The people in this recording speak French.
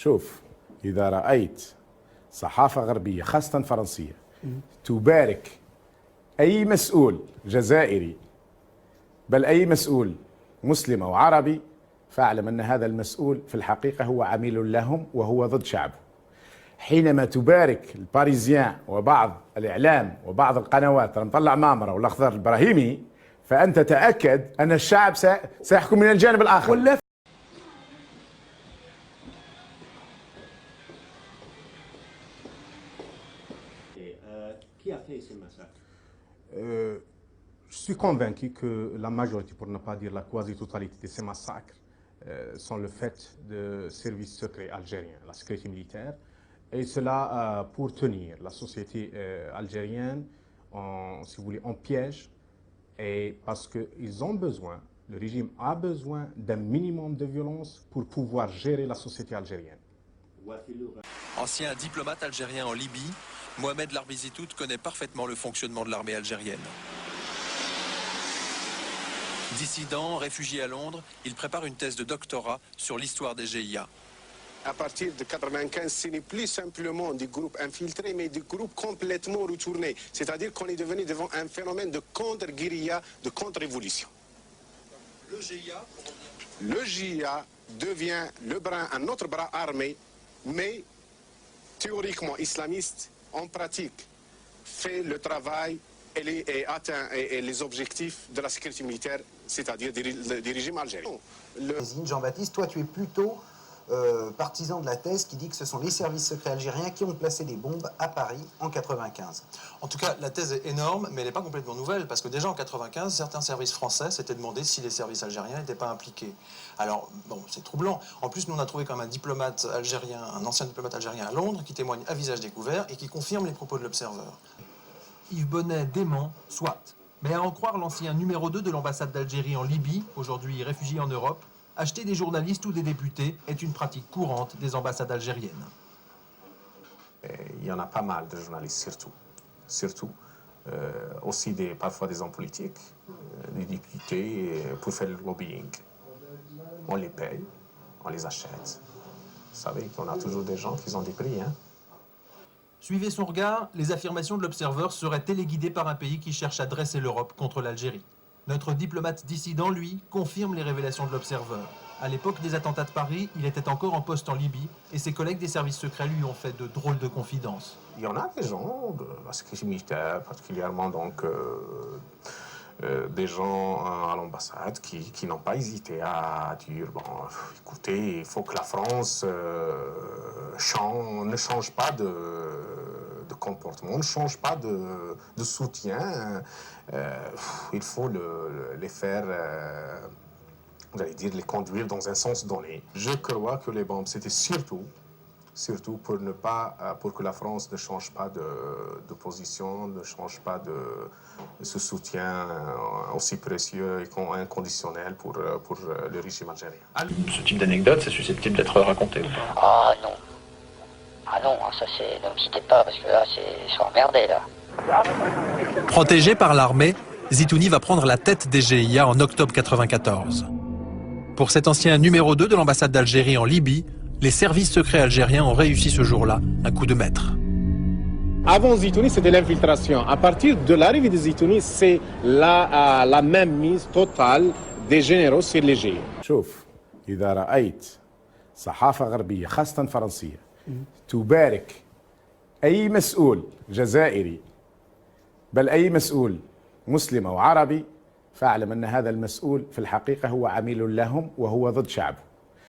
شوف، إذا رأيت صحافة غربية خاصة فرنسية تبارك أي مسؤول جزائري، بل أي مسؤول مسلم أو عربي، فاعلم أن هذا المسؤول في الحقيقة هو عميل لهم وهو ضد شعبه. حينما تبارك الباريزيان وبعض الإعلام وبعض القنوات مطلع مامرة والأخضر الإبراهيمي، فأنت تأكد أن الشعب سيحكم من الجانب الآخر. Qui a fait ces massacres? Je suis convaincu que la majorité, pour ne pas dire la quasi-totalité de ces massacres, sont le fait de services secrets algériens, la sécurité militaire, et cela pour tenir la société algérienne, si vous voulez, en piège, et parce qu'ils ont besoin, le régime a besoin d'un minimum de violence pour pouvoir gérer la société algérienne. Ancien diplomate algérien en Libye, Mohamed Larbizitout connaît parfaitement le fonctionnement de l'armée algérienne. Dissident, réfugié à Londres, il prépare une thèse de doctorat sur l'histoire des GIA. À partir de 1995, ce n'est plus simplement des groupes infiltrés, mais des groupes complètement retournés. C'est-à-dire qu'on est devenu devant un phénomène de contre-guérilla, de contre-révolution. Le GIA devient un autre bras armé, mais théoriquement islamiste, en pratique fait le travail et atteint les objectifs de la sécurité militaire, c'est-à-dire des régimes algériens. Jean-Baptiste, toi tu es plutôt partisan de la thèse qui dit que ce sont les services secrets algériens qui ont placé des bombes à Paris en 1995. En tout cas, la thèse est énorme, mais elle n'est pas complètement nouvelle, parce que déjà en 1995, certains services français s'étaient demandé si les services algériens n'étaient pas impliqués. Alors, bon, c'est troublant. En plus, nous, on a trouvé quand même un diplomate algérien, un ancien diplomate algérien à Londres, qui témoigne à visage découvert et qui confirme les propos de l'Observer. Yves Bonnet dément, soit. Mais à en croire l'ancien numéro 2 de l'ambassade d'Algérie en Libye, aujourd'hui réfugié en Europe, acheter des journalistes ou des députés est une pratique courante des ambassades algériennes. Il y en a pas mal de journalistes, surtout. Aussi parfois des hommes politiques, des députés, pour faire le lobbying. On les paye, on les achète. Vous savez qu'on a toujours des gens qui ont des prix, hein. Suivez son regard, les affirmations de l'Observer seraient téléguidées par un pays qui cherche à dresser l'Europe contre l'Algérie. Notre diplomate dissident, lui, confirme les révélations de l'Observer. À l'époque des attentats de Paris, il était encore en poste en Libye et ses collègues des services secrets lui ont fait de drôles de confidences. Il y en a des gens de la sécurité militaire, particulièrement donc des gens à l'ambassade qui n'ont pas hésité à dire bon, écoutez, il faut que la France ne change pas de comportement, ne change pas de soutien. Il faut les faire, les conduire dans un sens donné. Je crois que les bombes, c'était surtout pour que la France ne change pas de position, ne change pas de ce soutien aussi précieux et inconditionnel pour le régime algérien. Ce type d'anecdote, c'est susceptible d'être raconté ou pas? Ah non. Ah non, ça c'est... Ne me citez pas, parce que là, ils sont emmerdés, là. Protégé par l'armée, Zitouni va prendre la tête des GIA en octobre 1994. Pour cet ancien numéro 2 de l'ambassade d'Algérie en Libye, les services secrets algériens ont réussi ce jour-là un coup de maître. Avant Zitouni, c'était l'infiltration. À partir de l'arrivée de Zitouni, c'est la même mise totale des généraux sur les GIA. شوف، إذا رأيت صحافة غربية خاصة فرنسية تبارك أي مسؤول جزائري، بل أي مسؤول مسلم أو عربي، فاعلم أن هذا المسؤول في الحقيقة هو عميل لهم وهو ضد شعبه.